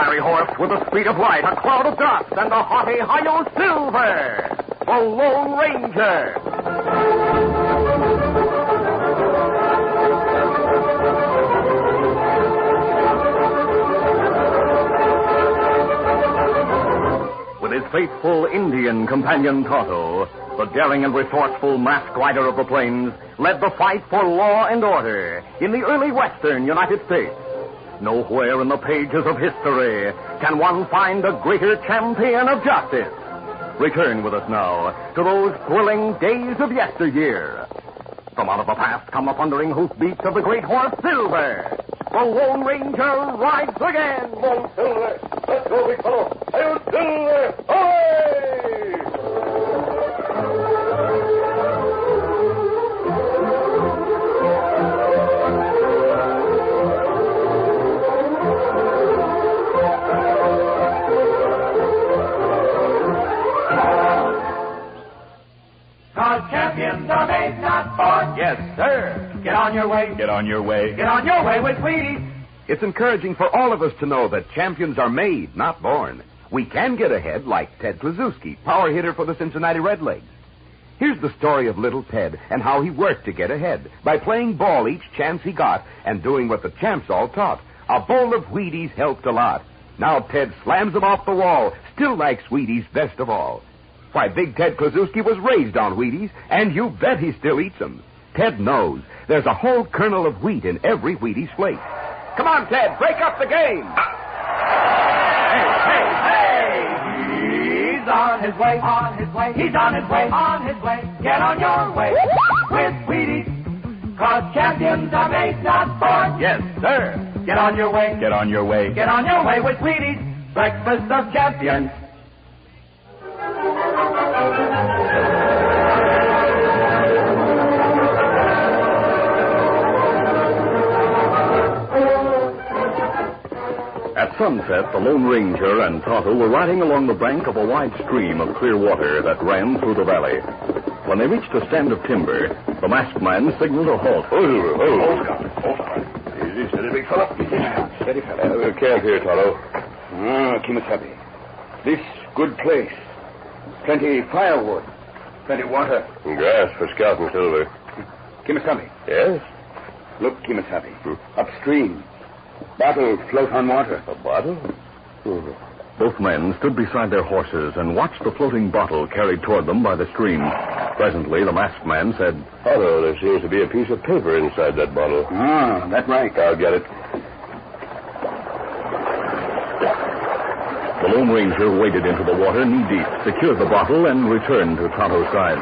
fiery horse with the speed of light, a cloud of dust, and the haughty Hi-Yo Silver, the Lone Ranger. With his faithful Indian companion Tonto, the daring and resourceful masked rider of the plains led the fight for law and order in the early western United States. Nowhere in the pages of history can one find a greater champion of justice. Return with us now to those thrilling days of yesteryear. From out of the past come the thundering hoofbeats of the great horse Silver. The Lone Ranger rides again. Come on, Silver. Let's go, big fellow. Hey, Silver. Away! Champions are made, not born. Yes, sir. Get on your way. Get on your way. Get on your way with Wheaties. It's encouraging for all of us to know that champions are made, not born. We can get ahead like Ted Kluszewski, power hitter for the Cincinnati Redlegs. Here's the story of little Ted and how he worked to get ahead by playing ball each chance he got and doing what the champs all taught. A bowl of Wheaties helped a lot. Now Ted slams them off the wall, still likes Wheaties best of all. Why, Big Ted Kluszewski was raised on Wheaties, and you bet he still eats them. Ted knows there's a whole kernel of wheat in every Wheaties flake. Come on, Ted, break up the game. He's on his way, on his way. He's on his way, on his way. Get on your way with Wheaties. 'Cause champions are made, not born. Yes, sir. Get on your way. Get on your way. Get on your way with Wheaties. Breakfast of champions. At sunset, the Lone Ranger and Tonto were riding along the bank of a wide stream of clear water that ran through the valley. When they reached a stand of timber, the masked man signaled a halt. Hold, easy, steady, big fella. Steady, fella. We'll camp here, Tonto. Kimasabi. This good place. Plenty firewood. Plenty water. And grass for scouting, Silver. Kimasabi. Yes? Look, Kimasabi. Upstream. Bottle float on water. A bottle? Both men stood beside their horses and watched the floating bottle carried toward them by the stream. Presently, the masked man said, Tonto, there seems to be a piece of paper inside that bottle. Ah, that's right. I'll get it. The Lone Ranger waded into the water knee-deep, secured the bottle, and returned to Tonto's side.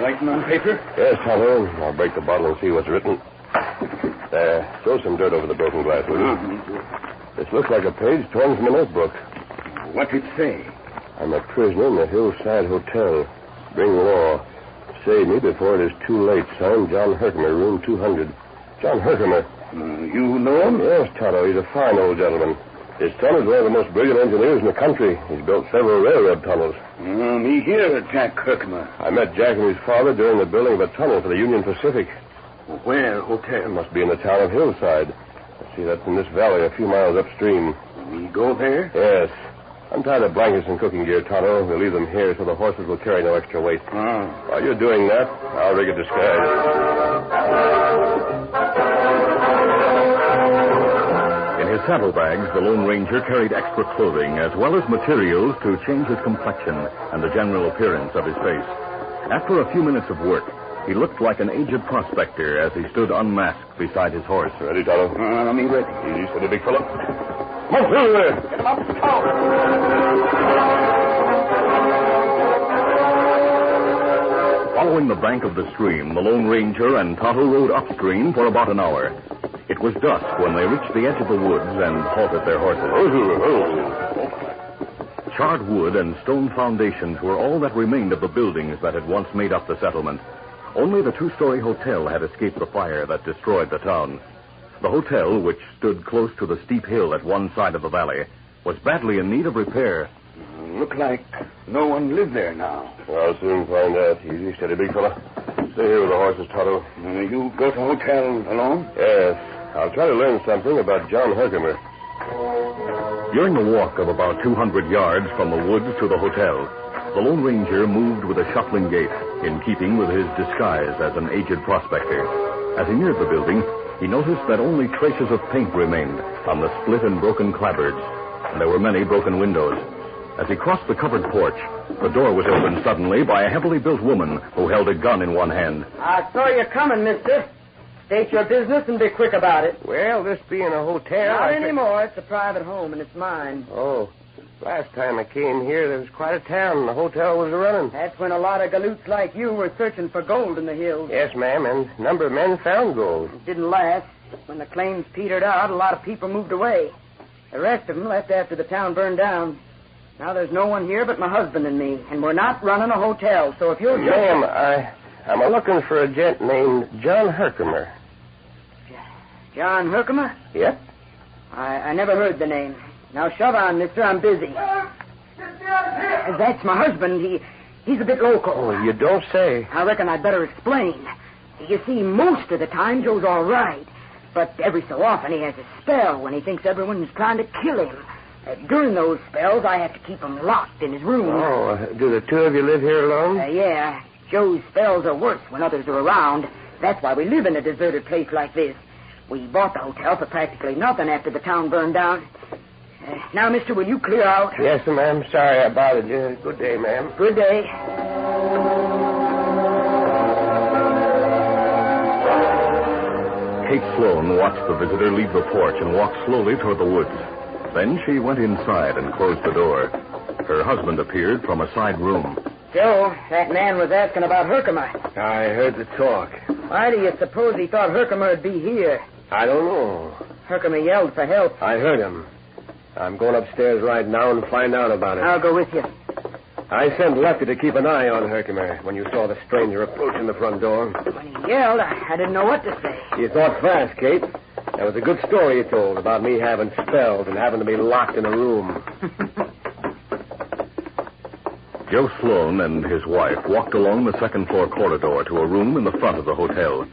Writing on paper? Yes, Tonto. I'll break the bottle and see what's written. There. Throw some dirt over the broken glass, will you? This looks like a page torn from a notebook. What's it say? I'm a prisoner in the Hillside Hotel. Bring law. Save me before it is too late. Signed, John Herkimer, room 200. John Herkimer. You know him? Yes, Tonto. He's a fine old gentleman. His son is one of the most brilliant engineers in the country. He's built several railroad tunnels. Me here, Jack Herkimer. I met Jack and his father during the building of a tunnel for the Union Pacific. Where, hotel? It must be in the town of Hillside. See, that's in this valley a few miles upstream. We go there? Yes. Untie the blankets and cooking gear, Tonto. We'll leave them here so the horses will carry no extra weight. While you're doing that, I'll rig a disguise. In his saddlebags, the Lone Ranger carried extra clothing as well as materials to change his complexion and the general appearance of his face. After a few minutes of work, he looked like an aged prospector as he stood unmasked beside his horse. Ready, Tonto? I'm ready. Easy, steady, big fella. Come on, there. Get him up, Following the bank of the stream, the Lone Ranger and Tonto rode upstream for about an hour. It was dusk when they reached the edge of the woods and halted their horses. Charred wood and stone foundations were all that remained of the buildings that had once made up the settlement. Only the two-story hotel had escaped the fire that destroyed the town. The hotel, which stood close to the steep hill at one side of the valley, was badly in need of repair. Look like no one lived there now. I'll soon find out. Easy, steady, big fella. Stay here with the horses, Tonto. You go to hotel alone? Yes. I'll try to learn something about John Herkimer. During the walk of about 200 yards from the woods to the hotel, the Lone Ranger moved with a shuffling gait, in keeping with his disguise as an aged prospector. As he neared the building, he noticed that only traces of paint remained on the split and broken clapboards, and there were many broken windows. As he crossed the covered porch, the door was opened suddenly by a heavily built woman who held a gun in one hand. I saw you coming, mister. State your business and be quick about it. Well, this being a hotel... Not anymore. It's a private home, and it's mine. Oh, last time I came here, there was quite a town, and the hotel was running. That's when a lot of galoots like you were searching for gold in the hills. Yes, ma'am, and a number of men found gold. It didn't last. When the claims petered out, a lot of people moved away. The rest of them left after the town burned down. Now there's no one here but my husband and me, and we're not running a hotel, so if you'll just... Ma'am, I'm looking for a gent named John Herkimer. John Herkimer? Yep. I never heard the name. Now shove on, mister. I'm busy. That's my husband. He's a bit local. Oh, you don't say. I reckon I'd better explain. You see, most of the time Joe's all right, but every so often he has a spell when he thinks everyone's trying to kill him. During those spells, I have to keep him locked in his room. Oh, do the two of you live here alone? Yeah. Joe's spells are worse when others are around. That's why we live in a deserted place like this. We bought the hotel for practically nothing after the town burned down. Now, mister, will you clear out? Yes, ma'am. Sorry I bothered you. Good day, ma'am. Good day. Kate Sloan watched the visitor leave the porch and walk slowly toward the woods. Then she went inside and closed the door. Her husband appeared from a side room. Joe, that man was asking about Herkimer. I heard the talk. Why do you suppose he thought Herkimer would be here? I don't know. Herkimer yelled for help. I heard him. I'm going upstairs right now and find out about it. I'll go with you. I sent Lefty to keep an eye on Herkimer when you saw the stranger approaching the front door. When he yelled, I didn't know what to say. You thought fast, Kate. That was a good story you told about me having spells and having to be locked in a room. Joe Sloan and his wife walked along the second-floor corridor to a room in the front of the hotel.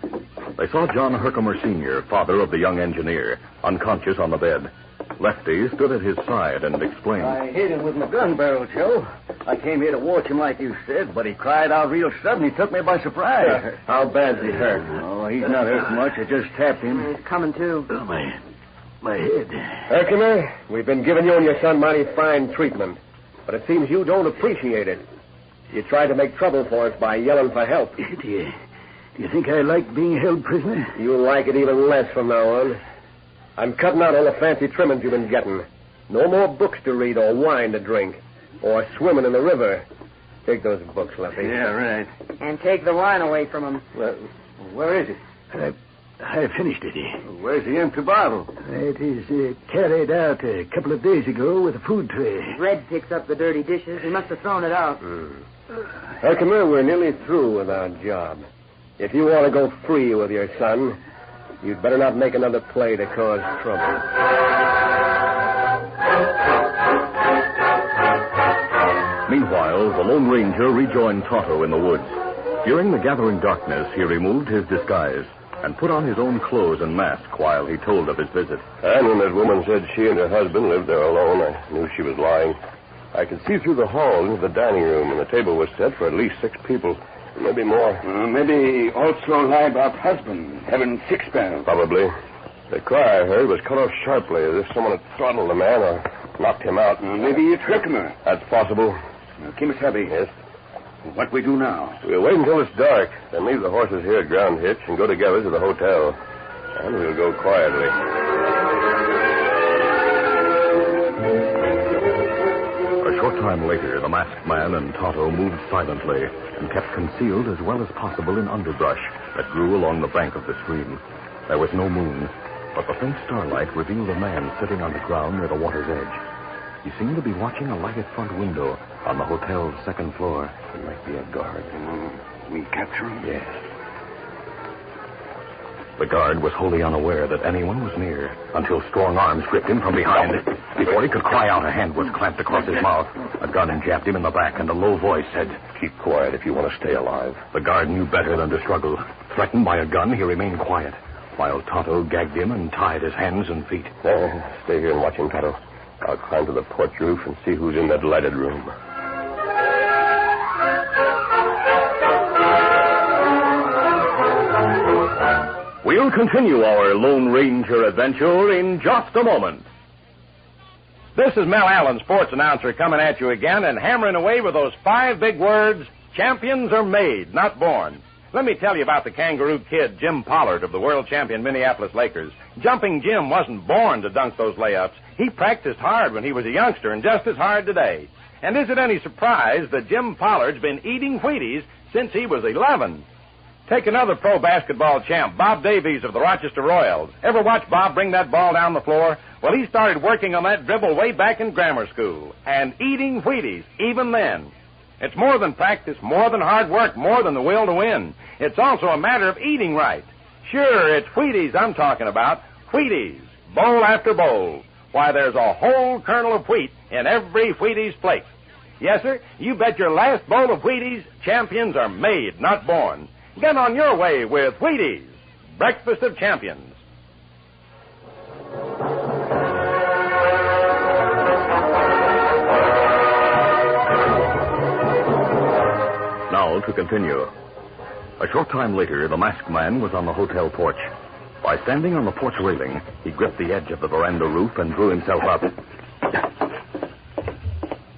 They saw John Herkimer Sr., father of the young engineer, unconscious on the bed. Lefty stood at his side and explained. I hit him with my gun barrel, Joe. I came here to watch him like you said, but he cried out real sudden. He took me by surprise. How bad's he hurt? Oh, he's not hurt much. I just tapped him. He's coming to. Oh, my head. Herkimer, we've been giving you and your son mighty fine treatment, but it seems you don't appreciate it. You tried to make trouble for us by yelling for help. Do you think I like being held prisoner? You'll like it even less from now on. I'm cutting out all the fancy trimmings you've been getting. No more books to read or wine to drink or swimming in the river. Take those books, Lefty. Yeah, right. And take the wine away from him. Well, where is it? I finished it. Where's the empty bottle? It is carried out a couple of days ago with a food tray. Red picks up the dirty dishes. He must have thrown it out. Herkimer, we're nearly through with our job. If you want to go free with your son, you'd better not make another play to cause trouble. Meanwhile, the Lone Ranger rejoined Tonto in the woods. During the gathering darkness, he removed his disguise and put on his own clothes and mask while he told of his visit. And when that woman said she and her husband lived there alone, I knew she was lying. I could see through the hall into the dining room, and the table was set for at least 6 people. Maybe more. Maybe also lied about husband having 6 spells. Probably. The cry I heard was cut off sharply, as if someone had throttled the man or knocked him out. Maybe it's Herkimer. That's possible. Kimasabi. Yes? What we do now? We'll wait until it's dark, then leave the horses here at Ground Hitch and go together to the hotel. And we'll go quietly. A short time later, the masked man and Tonto moved silently and kept concealed as well as possible in underbrush that grew along the bank of the stream. There was no moon, but the faint starlight revealed a man sitting on the ground near the water's edge. He seemed to be watching a lighted front window on the hotel's second floor. He might be a guard. We capture him? Yes. The guard was wholly unaware that anyone was near until strong arms gripped him from behind. Before he could cry out, a hand was clamped across his mouth. A gun jabbed him in the back, and a low voice said, Keep quiet if you want to stay alive. The guard knew better than to struggle. Threatened by a gun, he remained quiet, while Tonto gagged him and tied his hands and feet. Stay here and watch him, Tonto. I'll climb to the porch roof and see who's in that lighted room. We'll continue our Lone Ranger adventure in just a moment. This is Mel Allen, sports announcer, coming at you again and hammering away with those 5 big words, champions are made, not born. Let me tell you about the Kangaroo Kid, Jim Pollard of the world champion Minneapolis Lakers. Jumping Jim wasn't born to dunk those layups. He practiced hard when he was a youngster and just as hard today. And is it any surprise that Jim Pollard's been eating Wheaties since he was 11? Take another pro basketball champ, Bob Davies of the Rochester Royals. Ever watch Bob bring that ball down the floor? Well, he started working on that dribble way back in grammar school and eating Wheaties even then. It's more than practice, more than hard work, more than the will to win. It's also a matter of eating right. Sure, it's Wheaties I'm talking about. Wheaties, bowl after bowl. Why, there's a whole kernel of wheat in every Wheaties plate. Yes, sir, you bet your last bowl of Wheaties, champions are made, not born. Get on your way with Wheaties, breakfast of champions. Now to continue. A short time later, the masked man was on the hotel porch. By standing on the porch railing, he gripped the edge of the veranda roof and drew himself up.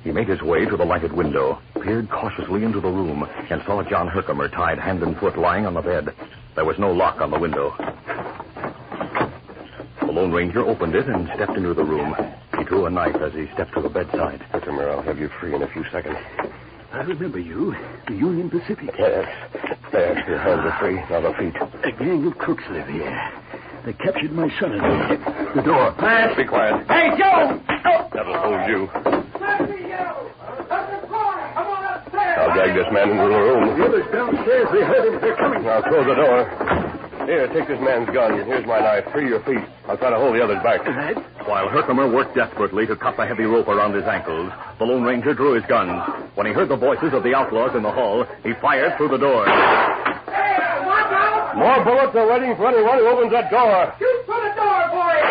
He made his way to the lighted window, peered cautiously into the room, and saw John Herkimer tied hand and foot lying on the bed. There was no lock on the window. The Lone Ranger opened it and stepped into the room. He drew a knife as he stepped to the bedside. Herkimer, I'll have you free in a few seconds. I remember you, the Union Pacific. Yes. There, your hands are free. Now the feet. A gang of crooks live here. They captured my son and the door. Be quiet. Hey, Joe! Oh. That'll hold you. Let me go! Up the corner! Come on upstairs! I'll drag this man into the room. The others downstairs, they heard him. They're coming. Now close the door. Here, take this man's gun. Here's my knife. Free your feet. I'll try to hold the others back. Right. While Herkimer worked desperately to cut the heavy rope around his ankles, the Lone Ranger drew his gun. When he heard the voices of the outlaws in the hall, he fired through the door. Hey, watch out! More bullets are waiting for anyone who opens that door. Shoot for the door, boys!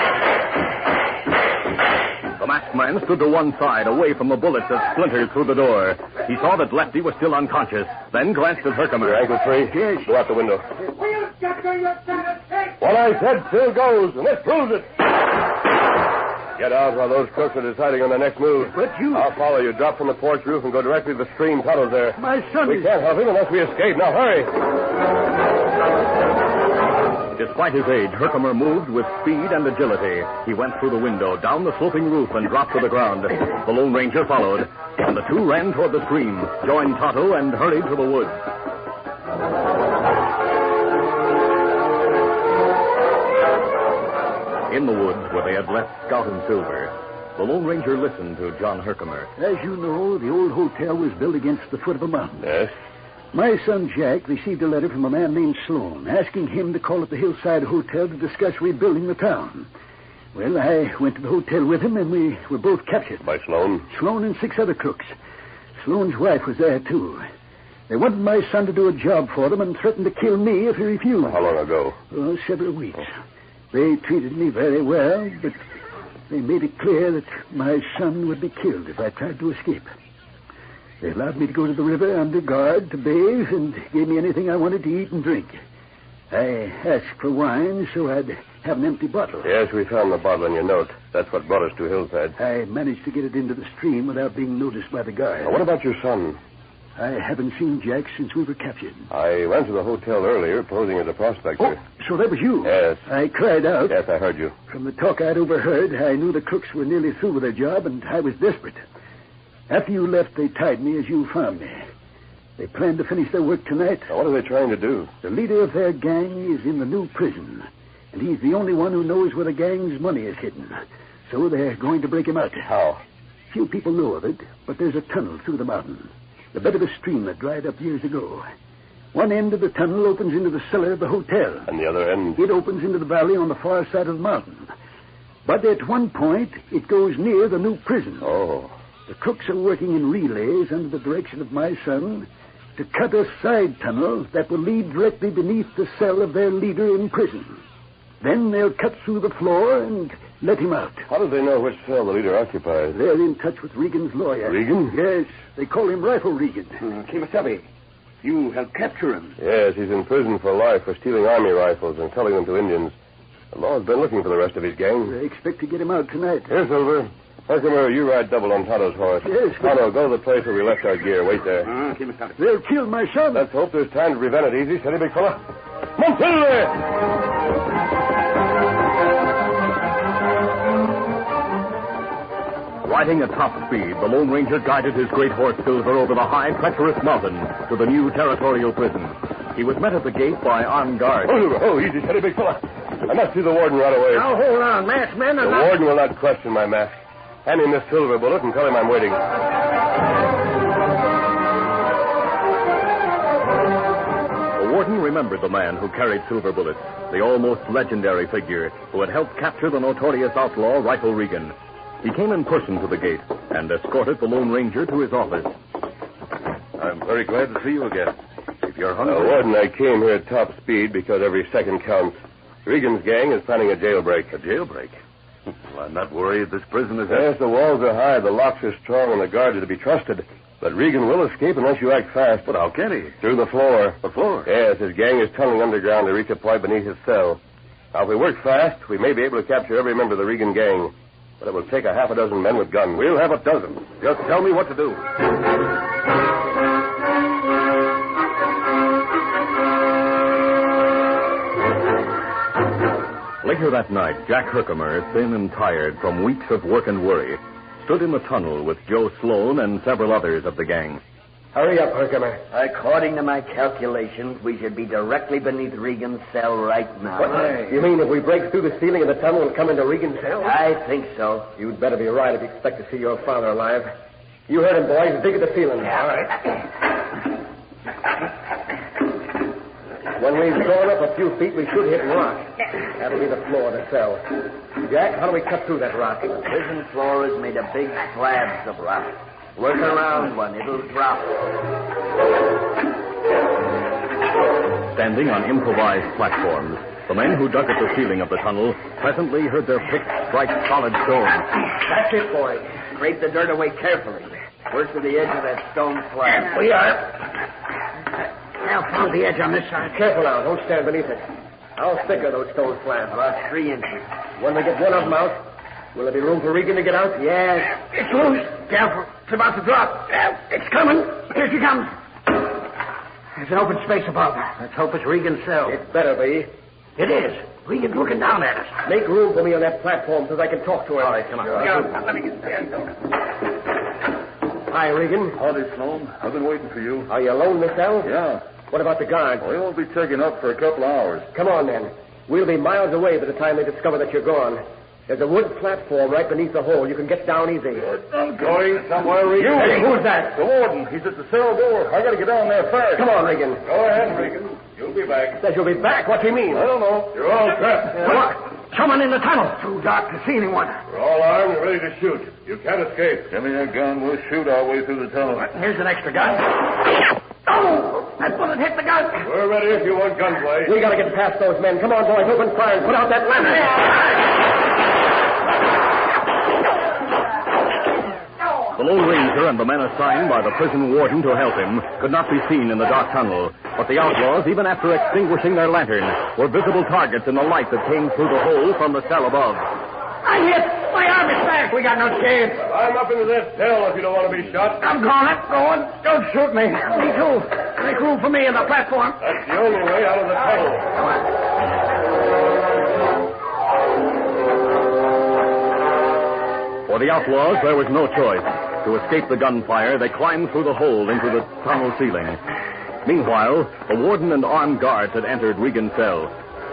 The masked man stood to one side, away from the bullets that splintered through the door. He saw that Lefty was still unconscious, then glanced at Herkimer. Your ankle free? Yes. Go out the window. We'll get to you, Senate. What I said still goes, and this proves it. Get out while those crooks are deciding on their next move. But you... I'll follow you. Drop from the porch roof and go directly to the stream. Tunnel's there. My son We is... can't help him unless we escape. Now, hurry. Despite his age, Herkimer moved with speed and agility. He went through the window, down the sloping roof, and dropped to the ground. The Lone Ranger followed, and the two ran toward the stream, joined Tonto, and hurried to the woods. In the woods where they had left Scout and Silver, the Lone Ranger listened to John Herkimer. As you know, the old hotel was built against the foot of a mountain. Yes? My son Jack received a letter from a man named Sloan asking him to call at the Hillside Hotel to discuss rebuilding the town. Well, I went to the hotel with him, and we were both captured. By Sloan? Sloan and 6 other crooks. Sloan's wife was there, too. They wanted my son to do a job for them and threatened to kill me if he refused. How long ago? Oh, several weeks. They treated me very well, but they made it clear that my son would be killed if I tried to escape. They allowed me to go to the river under guard to bathe and gave me anything I wanted to eat and drink. I asked for wine so I'd have an empty bottle. Yes, we found the bottle in your note. That's what brought us to Hillside. I managed to get it into the stream without being noticed by the guard. Now, what about your son? I haven't seen Jack since we were captured. I went to the hotel earlier, posing as a prospector. Oh, so that was you? Yes. I cried out. Yes, I heard you. From the talk I'd overheard, I knew the crooks were nearly through with their job, and I was desperate. After you left, they tied me as you found me. They planned to finish their work tonight. Now, what are they trying to do? The leader of their gang is in the new prison, and he's the only one who knows where the gang's money is hidden. So they're going to break him out. How? Few people know of it, but there's a tunnel through the mountain. The bed of a stream that dried up years ago. One end of the tunnel opens into the cellar of the hotel. And the other end? It opens into the valley on the far side of the mountain. But at one point, it goes near the new prison. Oh. The crooks are working in relays under the direction of my son to cut a side tunnel that will lead directly beneath the cell of their leader in prison. Then they'll cut through the floor and let him out. How do they know which cell the leader occupies? They're in touch with Regan's lawyer. Regan? Yes, they call him Rifle Regan. Kimasabi, you helped capture him. Yes, he's in prison for life for stealing army rifles and selling them to Indians. The law's been looking for the rest of his gang. They expect to get him out tonight. Here, Silver. Herkimer, you ride double on Tonto's horse. Yes, but... Tonto, go to the place where we left our gear. Wait there. Kimasabi. They'll kill my son. Let's hope there's time to prevent it. Easy, steady, big fella. Come on, Silver! Riding at top speed, the Lone Ranger guided his great horse Silver over the high, treacherous mountain to the new territorial prison. He was met at the gate by armed guards. Oh, easy, steady, big fella. I must see the warden right away. Now, hold on, masked men. The warden will not question my mask. Hand him this silver bullet and tell him I'm waiting. The warden remembered the man who carried silver bullets, the almost legendary figure who had helped capture the notorious outlaw Rifle Regan. He came in person to the gate and escorted the Lone Ranger to his office. I'm very glad to see you again. If you're hungry... Warden, I came here at top speed because every second counts. Regan's gang is planning a jailbreak. A jailbreak? Well, I'm not worried. This prison is... Yes, the walls are high, the locks are strong, and the guards are to be trusted. But Regan will escape unless you act fast. But how can he? Through the floor. The floor? Yes, his gang is tunneling underground to reach a point beneath his cell. Now, if we work fast, we may be able to capture every member of the Regan gang. But it will take a half a dozen men with guns. We'll have a dozen. Just tell me what to do. Later that night, Jack Herkimer, thin and tired from weeks of work and worry, stood in the tunnel with Joe Sloan and several others of the gang. Hurry up, Herkimer. According to my calculations, we should be directly beneath Regan's cell right now. What? You mean if we break through the ceiling of the tunnel and come into Regan's cell? I think so. You'd better be right if you expect to see your father alive. You heard him, boys. Dig at the ceiling. All right. When we've gone up a few feet, we should hit rock. That'll be the floor of the cell. Jack, how do we cut through that rock? The prison floor is made of big slabs of rock. Work around one, it'll drop. Standing on improvised platforms, the men who dug at the ceiling of the tunnel presently heard their picks strike solid stone. That's it, boys. Scrape the dirt away carefully. Work to the edge of that stone slab. We are. Now follow the edge on this side. Careful now. Don't stand beneath it. How thick are those stone slabs? About 3 inches. When we get one of them out, will there be room for Regan to get out? Yes. It's loose. Careful. It's about to drop. It's coming. Here she comes. There's an open space above. Let's hope it's Regan's cell. It better be. It is. Regan's looking down at us. Make room for me on that platform so that I can talk to him. All right, come on. Let me get there. Hi, Regan. Howdy, Sloan. I've been waiting for you. Are you alone in the cell? Yeah. What about the guards? We won't be taken up for a couple of hours. Come on, then. We'll be miles away by the time they discover that you're gone. There's a wood platform right beneath the hole. You can get down easy. I'm going somewhere, Regan. Hey, who's that? The warden. He's at the cell door. I gotta get down there first. Come on, Regan. Go ahead, Regan. You'll be back. Says you'll be back. What do you mean? I don't know. You're all set. Look. Someone in the tunnel. Too dark to see anyone. We're all armed and ready to shoot. You can't escape. Give me a gun. We'll shoot our way through the tunnel. Here's an extra gun. Oh! That bullet hit the gun. We're ready if you want gunplay. We gotta get past those men. Come on, boys. Open fire and put out that lantern. The Lone Ranger and the men assigned by the prison warden to help him could not be seen in the dark tunnel, but the outlaws, even after extinguishing their lantern, were visible targets in the light that came through the hole from the cell above. I'm hit. My arm is back. We got no chance. Climb up into this cell if you don't want to be shot. I'm going. Don't shoot me. Me too. Make room for me on the platform. That's the only way out of the tunnel. Come on. For the outlaws, there was no choice. To escape the gunfire, they climbed through the hole into the tunnel ceiling. Meanwhile, the warden and armed guards had entered Regan's cell.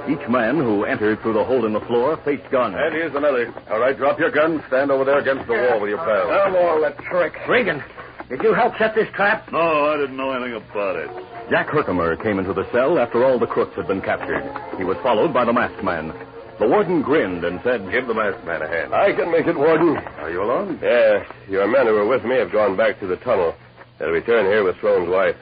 Each man who entered through the hole in the floor faced guns. And here's another. All right, drop your gun. Stand over there against the wall with your pal. No more that trick. Regan, did you help set this trap? No, I didn't know anything about it. Jack Herkimer came into the cell after all the crooks had been captured. He was followed by the masked man. The warden grinned and said, Give the masked man a hand. I can make it, Warden. Are you alone? Yeah, your men who were with me have gone back to the tunnel. They'll return here with Sloan's wife.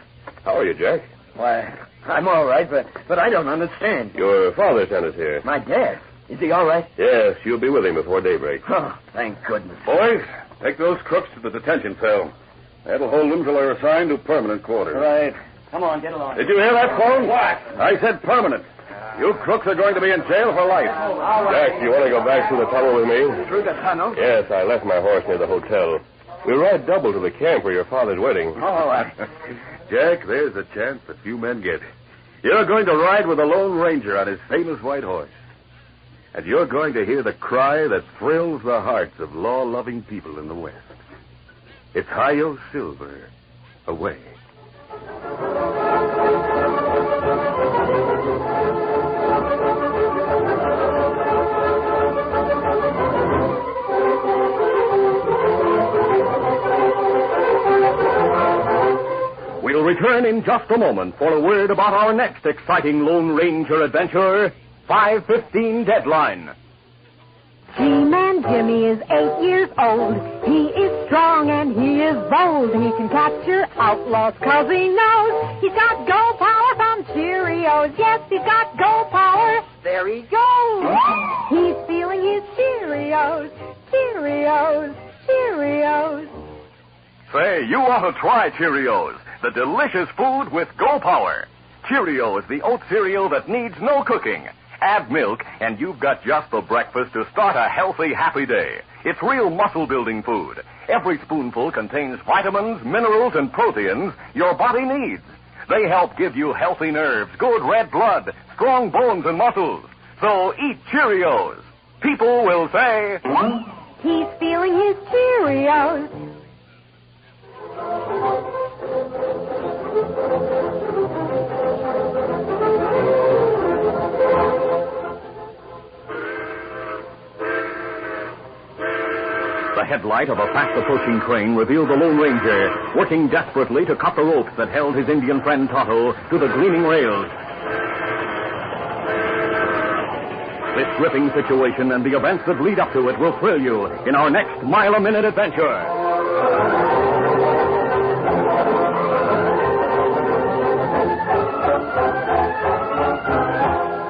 How are you, Jack? Why, I'm all right, but I don't understand. Your father sent us here. My dad? Is he all right? Yes, you'll be with him before daybreak. Oh, thank goodness. Boys, take those crooks to the detention cell. That'll hold them till they're assigned to permanent quarters. Right. Come on, get along. Did you hear that, phone? What? I said permanent. You crooks are going to be in jail for life. Jack, do you want to go back through the tunnel with me? Through the tunnel? Yes, I left my horse near the hotel. We'll ride double to the camp for your father's wedding. Jack, there's a chance that few men get. You're going to ride with the Lone Ranger on his famous white horse. And you're going to hear the cry that thrills the hearts of law-loving people in the West. It's Hi-Yo Silver, away. We'll return in just a moment for a word about our next exciting Lone Ranger adventure, 5:15 Deadline. G-Man Jimmy is 8 years old. He is strong and he is bold. He can capture outlaws 'cause he knows he's got go power from Cheerios. Yes, he's got go power. There he goes. He's feeling his Cheerios. Cheerios. Cheerios. Say, you ought to try Cheerios, the delicious food with Go Power. Cheerios, the oat cereal that needs no cooking. Add milk, and you've got just the breakfast to start a healthy, happy day. It's real muscle-building food. Every spoonful contains vitamins, minerals, and proteins your body needs. They help give you healthy nerves, good red blood, strong bones and muscles. So eat Cheerios. People will say, he's feeling his Cheerios. The headlight of a fast-approaching train revealed the Lone Ranger working desperately to cut the ropes that held his Indian friend Tonto to the gleaming rails. This gripping situation and the events that lead up to it will thrill you in our next mile-a-minute adventure.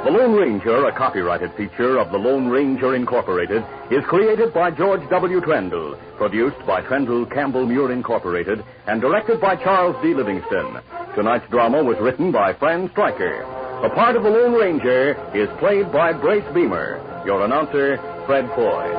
The Lone Ranger, a copyrighted feature of the Lone Ranger Incorporated, is created by George W. Trendle, produced by Trendle Campbell Muir Incorporated, and directed by Charles D. Livingston. Tonight's drama was written by Fran Stryker. The part of the Lone Ranger is played by Brace Beamer. Your announcer, Fred Foy.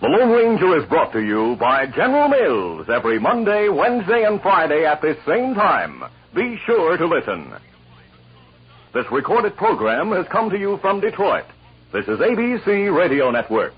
The Lone Ranger is brought to you by General Mills every Monday, Wednesday, and Friday at this same time. Be sure to listen. This recorded program has come to you from Detroit. This is ABC Radio Network.